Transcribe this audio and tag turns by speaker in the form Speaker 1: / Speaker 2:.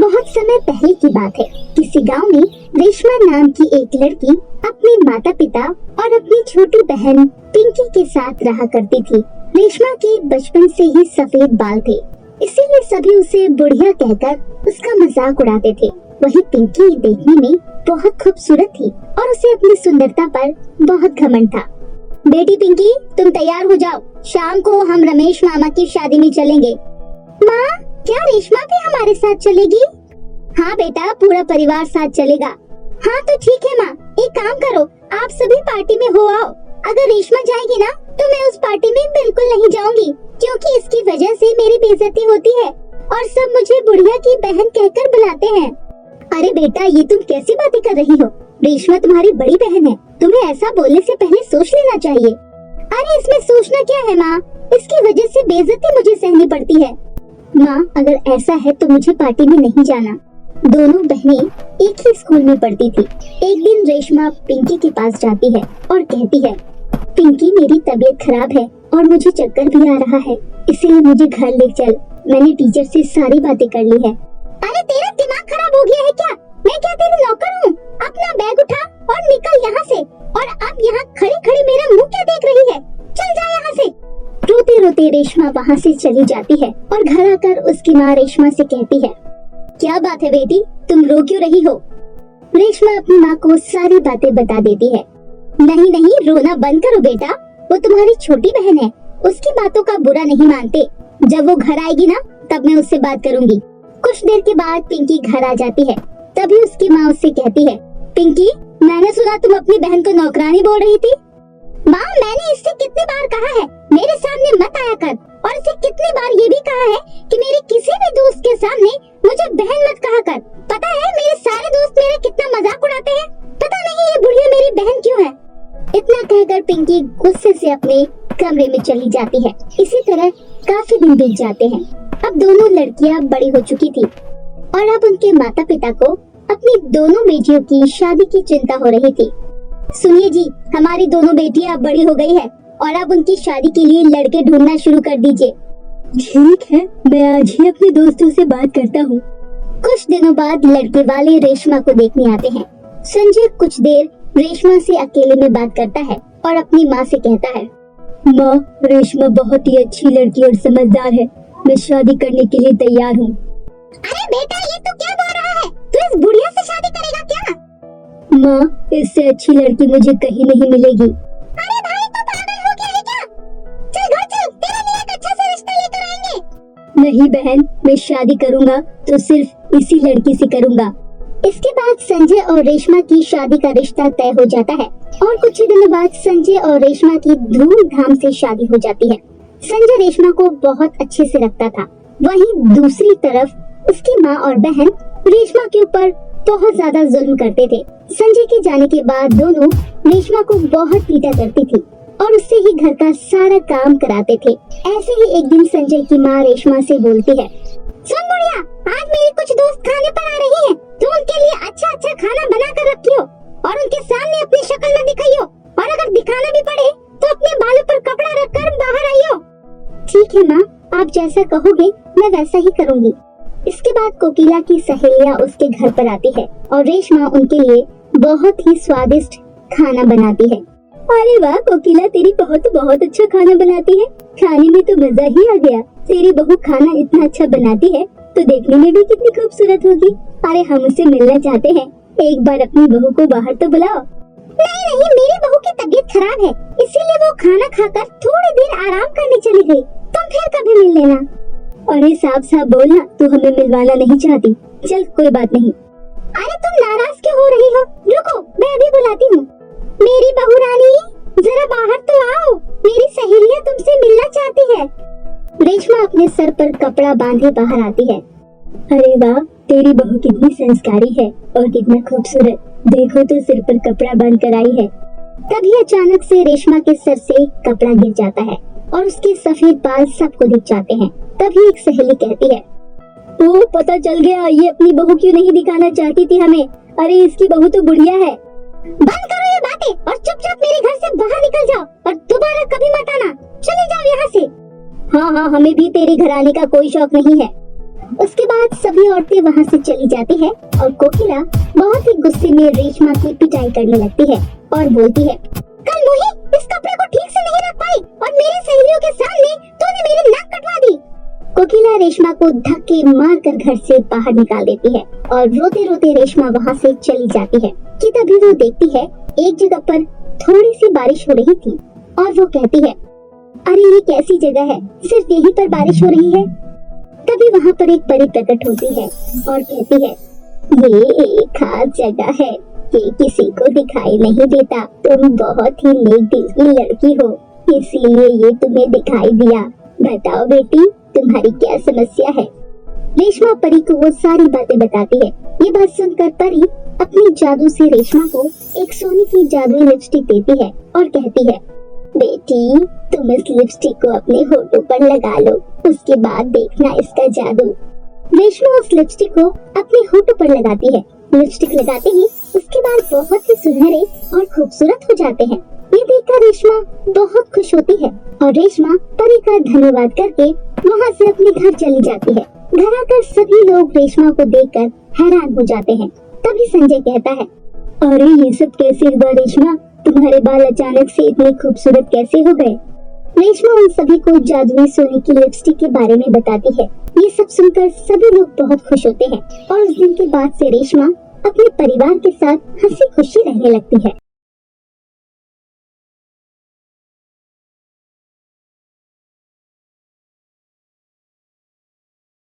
Speaker 1: बहुत समय पहले की बात है। किसी गांव में रेशमा नाम की एक लड़की अपने माता पिता और अपनी छोटी बहन पिंकी के साथ रहा करती थी। रेशमा के बचपन से ही सफेद बाल थे, इसीलिए सभी उसे बुढ़िया कहकर उसका मजाक उड़ाते थे। वही पिंकी देखने में बहुत खूबसूरत थी और उसे अपनी सुंदरता पर बहुत घमंड था। बेटी पिंकी, तुम तैयार हो जाओ, शाम को हम रमेश मामा की शादी में चलेंगे। माँ, क्या रेशमा भी हमारे साथ चलेगी? हाँ बेटा, पूरा परिवार साथ चलेगा। हाँ तो ठीक है माँ, एक काम करो, आप सभी पार्टी में हो आओ। अगर रेशमा जाएगी ना तो मैं उस पार्टी में बिल्कुल नहीं जाऊंगी, क्योंकि इसकी वजह से मेरी बेइज्जती होती है और सब मुझे बुढ़िया की बहन कहकर बुलाते हैं। अरे बेटा, ये तुम कैसी बातें कर रही हो? रेशमा तुम्हारी बड़ी बहन है, तुम्हें ऐसा बोलने से पहले सोच लेना चाहिए। अरे इसमें सोचना क्या है माँ, इसकी वजह से बेइज्जती मुझे सहनी पड़ती है। माँ, अगर ऐसा है तो मुझे पार्टी में नहीं जाना। दोनों बहनें एक ही स्कूल में पढ़ती थी। एक दिन रेशमा पिंकी के पास जाती है और कहती है, पिंकी मेरी तबीयत खराब है और मुझे चक्कर भी आ रहा है, इसीलिए मुझे घर ले चल। मैंने टीचर से सारी बातें कर ली है। अरे तेरा दिमाग खराब हो गया है क्या? मैं क्या तेरी नौकर हूँ? अपना बैग उठा और निकल यहाँ से। और अब यहाँ खड़ी खड़ी मेरा मुँह क्या देख रही है? चल जा यहाँ से। रोते रोते रेशमा वहाँ से चली जाती है और घर आकर उसकी माँ रेशमा से कहती है, क्या बात है बेटी, तुम रो क्यों रही हो? रेशमा अपनी माँ को सारी बातें बता देती है। नहीं नहीं, रोना बंद करो बेटा, वो तुम्हारी छोटी बहन है, उसकी बातों का बुरा नहीं मानते। जब वो घर आएगी ना तब मैं उससे बात करूंगी। कुछ देर के बाद पिंकी घर आ जाती है। तभी उसकी माँ उससे कहती है, पिंकी, मैंने सुना तुम अपनी बहन को नौकरानी बोल रही थी। माँ, मैंने इससे कितनी बार कहा है मेरे सामने मत आया कर, और इसे कितनी बार ये भी कहा है कि मेरे किसी भी दोस्त के सामने मुझे बहन मत कहा कर। पता है मेरे सारे दोस्त मेरा कितना मजाक उड़ाते हैं। पता नहीं ये बुढ़िया मेरी बहन क्यों है। इतना कहकर पिंकी गुस्से से अपने कमरे में चली जाती है। इसी तरह काफी दिन बीत जाते हैं। अब दोनों लड़कियां बड़ी हो चुकी थी और अब उनके माता पिता को अपनी दोनों बेटियों की शादी की चिंता हो रही थी। सुनिए जी, हमारी दोनों बेटियां अब बड़ी हो गई है और अब उनकी शादी के लिए लड़के ढूंढना शुरू कर दीजिए। ठीक है, मैं आज ही अपने दोस्तों से बात करता हूँ। कुछ दिनों बाद लड़के वाले रेशमा को देखने आते हैं। संजय कुछ देर रेशमा से अकेले में बात करता है और अपनी माँ से कहता है, माँ, रेशमा बहुत ही अच्छी लड़की और समझदार है, मैं शादी करने के लिए तैयार हूँ। अरे बेटा, ये तो क्या बोल रहा है? तू इस बुढ़िया से शादी करेगा क्या? माँ, इससे अच्छी लड़की मुझे कहीं नहीं मिलेगी। अरे भाई, तू पागल हो गया है क्या? चल घर चल, तेरे लिए एक अच्छा सा रिश्ता लेकर आएंगे। नहीं बहन, मैं शादी करूँगा तो सिर्फ इसी लड़की से करूँगा। इसके बाद संजय और रेशमा की शादी का रिश्ता तय हो जाता है और कुछ ही दिनों बाद संजय और रेशमा की धूमधाम से शादी हो जाती है। संजय रेशमा को बहुत अच्छे से रखता था, वहीं दूसरी तरफ उसकी माँ और बहन रेशमा के ऊपर बहुत ज्यादा जुल्म करते थे। संजय के जाने के बाद दोनों रेशमा को बहुत पीटा करती थी और उससे ही घर का सारा काम कराते थे। ऐसे ही एक दिन संजय की माँ रेशमा से बोलती है, सुन बुढ़िया, आज मेरे कुछ दोस्त खाने पर आ रही हैं, तो उनके लिए अच्छा अच्छा खाना बना कर रखियो और उनके सामने अपनी शक्ल न दिखाइयो, और अगर दिखाना भी पड़े तो अपने बालों पर कपड़ा रखकर बाहर आइयो। ठीक है माँ, आप जैसा कहोगे मैं वैसा ही करूँगी। इसके बाद कोकिला की सहेलियाँ उसके घर पर आती है और रेशमा उनके लिए बहुत ही स्वादिष्ट खाना बनाती है। अरे वाह कोकिला, तेरी बहुत अच्छा खाना बनाती है, खाने में तो मजा ही आ गया। तेरी बहू खाना इतना अच्छा बनाती है तो देखने में भी कितनी खूबसूरत होगी। अरे हम उससे मिलना चाहते हैं, एक बार अपनी बहू को बाहर तो बुलाओ। नहीं, मेरी बहू की तबीयत खराब है, इसीलिए वो खाना खाकर थोड़ी देर आराम करने चली गई, तुम फिर कभी मिल लेना। अरे साफ बोलना, तू हमें मिलवाना नहीं चाहती। चल कोई बात नहीं। अरे तुम नाराज क्यों हो रही हो? रुको, मैं अभी बुलाती हूँ। मेरी बहू रानी, जरा बाहर तो आओ, मेरी सहेलियाँ तुमसे मिलना चाहती है। रेशमा अपने सर पर कपड़ा बांधे बाहर आती है। अरे वाह, तेरी बहू कितनी संस्कारी है और कितना खूबसूरत, देखो तो सिर पर कपड़ा बांध कर आई है। तभी अचानक से रेशमा के सर से कपड़ा गिर जाता है और उसके सफेद बाल सबको दिख जाते हैं। तभी एक सहेली कहती है, ओ पता चल गया, ये अपनी बहू क्यों नहीं दिखाना चाहती थी हमें। अरे इसकी बहू तो बुढ़िया है। बंद करो ये बातें और चुपचाप मेरे घर से बाहर निकल जाओ और दोबारा कभी मत आना। चले जाओ यहाँ से। हाँ, हमें भी तेरे घर आने का कोई शौक नहीं है। उसके बाद सभी औरतें वहाँ से चली जाती है और कोकिला बहुत ही गुस्से में रेशमा की पिटाई करने लगती है और बोलती है, कल मोही इस कपड़े को ठीक से नहीं रख पाई और मेरी सहेलियों के सामने तूने मेरी नाक कटवा दी। कोकिला रेशमा को धक्के मारकर घर से बाहर निकाल देती है और रोते रोते रेशमा वहाँ से चली जाती है कि तभी वो देखती है एक जगह पर थोड़ी सी बारिश हो रही थी और वो कहती है, अरे ये कैसी जगह है, सिर्फ यहीं पर बारिश हो रही है। तभी वहाँ पर एक परी प्रकट होती है और कहती है, ये एक खास जगह है, ये किसी को दिखाई नहीं देता, तुम बहुत ही नेक दिल की लड़की हो, इसीलिए ये तुम्हें दिखाई दिया। बताओ बेटी, तुम्हारी क्या समस्या है। रेशमा परी को वो सारी बातें बताती है। ये बात सुनकर परी अपनी जादू से रेशमा को एक सोने की जादुई लिपस्टिक देती है और कहती है, बेटी तुम इस लिपस्टिक को अपने होठों पर लगा लो, उसके बाद देखना इसका जादू। रेशमा उस लिपस्टिक को अपने होठों पर लगाती है। लिपस्टिक लगाते ही उसके बाल बहुत ही सुनहरे और खूबसूरत हो जाते हैं। ये देखकर रेशमा बहुत खुश होती है और रेशमा परी का धन्यवाद करके वहाँ से अपने घर चली जाती है। घर आकर सभी लोग रेशमा को देखकर हैरान हो जाते हैं। तभी संजय कहता है, अरे ये सब कैसे हुआ रेशमा, तुम्हारे बाल अचानक से इतने खूबसूरत कैसे हो गए। रेशमा उन सभी को जादुई सोने की लिपस्टिक के बारे में बताती है। ये सब सुनकर सभी लोग बहुत खुश होते हैं और उस दिन के बाद से रेशमा अपने परिवार के साथ हंसी खुशी रहने लगती है।